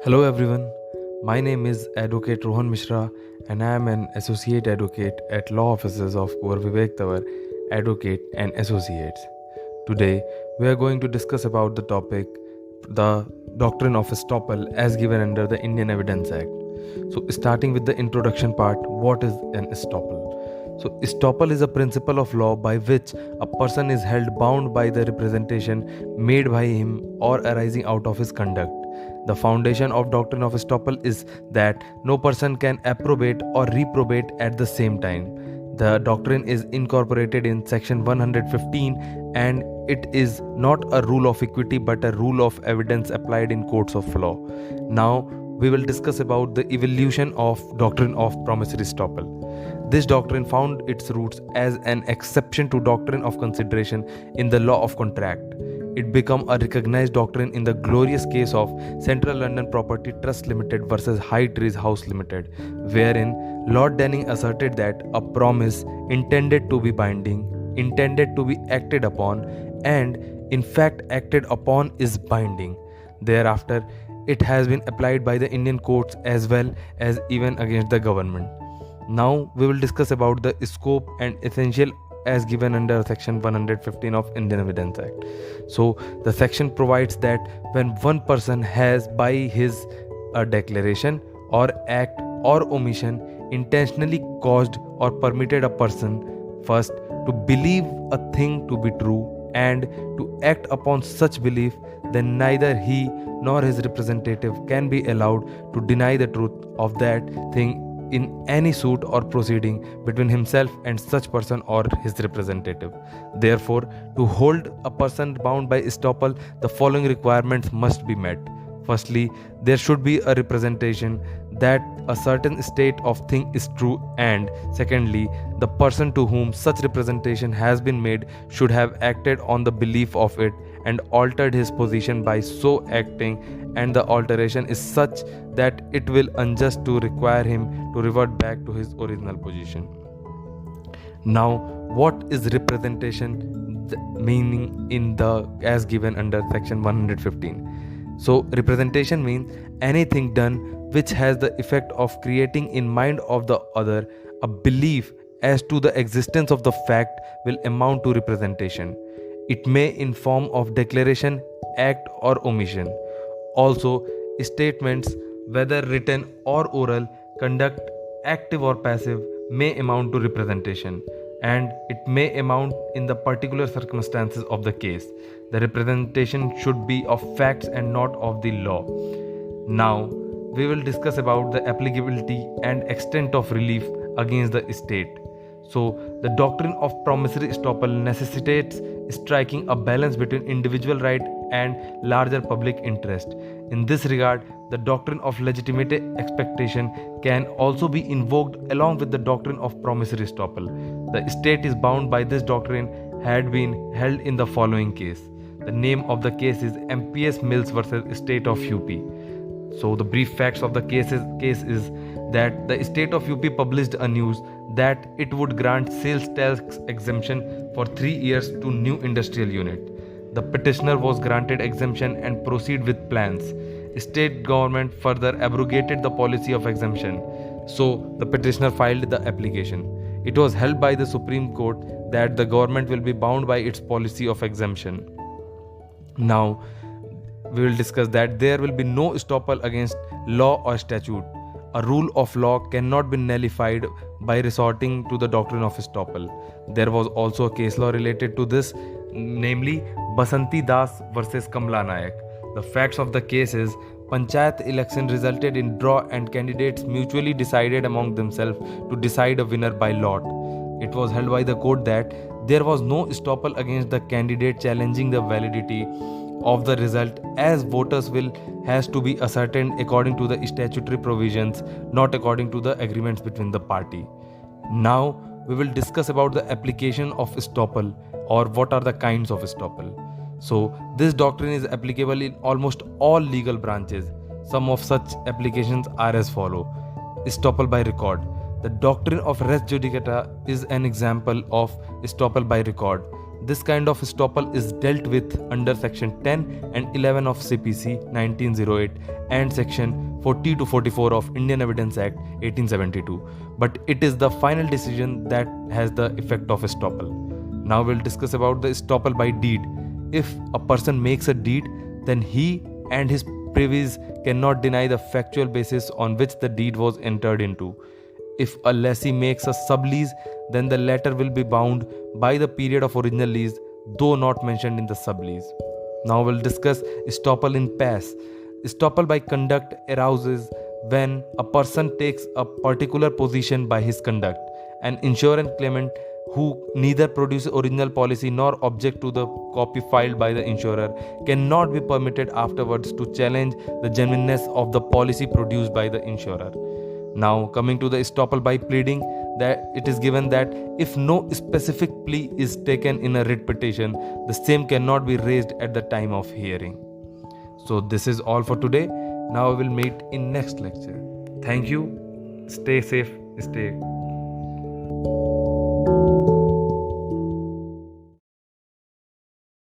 Hello everyone, my name is Advocate Rohan Mishra and I am an Associate Advocate at Law Offices of Kuwar Vivek Tawar, Advocate and Associates. Today we are going to discuss about the topic the doctrine of estoppel as given under the Indian Evidence Act. So starting with the introduction part, what is an estoppel? So estoppel is a principle of law by which a person is held bound by the representation made by him or arising out of his conduct. The foundation of doctrine of estoppel is that no person can approbate or reprobate at the same time. The doctrine is incorporated in section 115 and it is not a rule of equity but a rule of evidence applied in courts of law. Now we will discuss about the evolution of doctrine of promissory estoppel. This doctrine found its roots as an exception to doctrine of consideration in the law of contract. It became a recognized doctrine in the glorious case of Central London Property Trust Limited versus High Trees House Limited, wherein Lord Denning asserted that a promise intended to be binding, intended to be acted upon, and in fact acted upon is binding. Thereafter, it has been applied by the Indian courts as well as even against the government. Now we will discuss about the scope and essential as given under section 115 of Indian Evidence Act. So the section provides that when one person has by his a declaration or act or omission intentionally caused or permitted a person first to believe a thing to be true and to act upon such belief, then neither he nor his representative can be allowed to deny the truth of that thing in any suit or proceeding between himself and such person or his representative. Therefore, to hold a person bound by estoppel, the following requirements must be met. Firstly, there should be a representation that a certain state of thing is true, and secondly, the person to whom such representation has been made should have acted on the belief of it and altered his position by so acting, and the alteration is such that it will unjust to require him to revert back to his original position. Now, what is representation meaning in the as given under section 115? So representation means anything done which has the effect of creating in mind of the other a belief as to the existence of the fact will amount to representation. It may in form of declaration, act or omission. Also, statements, whether written or oral, conduct, active or passive, may amount to representation, and it may amount in the particular circumstances of the case. The representation should be of facts and not of the law. Now, we will discuss about the applicability and extent of relief against the state. So, the doctrine of promissory estoppel necessitates striking a balance between individual right and larger public interest. In this regard, the doctrine of legitimate expectation can also be invoked along with the doctrine of promissory estoppel. The state is bound by this doctrine had been held in the following case. The name of the case is MPS Mills versus State of UP. So the brief facts of the case is that the state of UP published a news that it would grant sales tax exemption for 3 years to new industrial unit. The petitioner was granted exemption and proceed with plans. State government further abrogated the policy of exemption. So the petitioner filed the application. It was held by the Supreme Court that the government will be bound by its policy of exemption. Now we will discuss that there will be no estoppel against law or statute. A rule of law cannot be nullified by resorting to the doctrine of estoppel. There was also a case law related to this, namely Basanti Das versus Kamla Nayak. The facts of the case is Panchayat election resulted in draw and candidates mutually decided among themselves to decide a winner by lot. It was held by the court that there was no estoppel against the candidate challenging the validity of the result, as voters will has to be ascertained according to the statutory provisions, not according to the agreements between the party. Now we will discuss about the application of estoppel or what are the kinds of estoppel. So this doctrine is applicable in almost all legal branches. Some of such applications are as follow. Estoppel by record. The doctrine of res judicata is an example of estoppel by record. This kind of estoppel is dealt with under Section 10 and 11 of CPC 1908 and Section 40 to 44 of Indian Evidence Act 1872, but it is the final decision that has the effect of estoppel. Now we'll discuss about the estoppel by deed. If a person makes a deed, then he and his privies cannot deny the factual basis on which the deed was entered into. If a lessee makes a sublease, then the latter will be bound by the period of original lease, though not mentioned in the sublease. Now we'll discuss estoppel in pass. Estoppel by conduct arouses when a person takes a particular position by his conduct. An insurance claimant who neither produce original policy nor object to the copy filed by the insurer cannot be permitted afterwards to challenge the genuineness of the policy produced by the insurer. Now coming to the estoppel by pleading, that it is given that if no specific plea is taken in a writ petition, the same cannot be raised at the time of hearing. So this is all for today. Now we will meet in next lecture. Thank you. Stay safe. Stay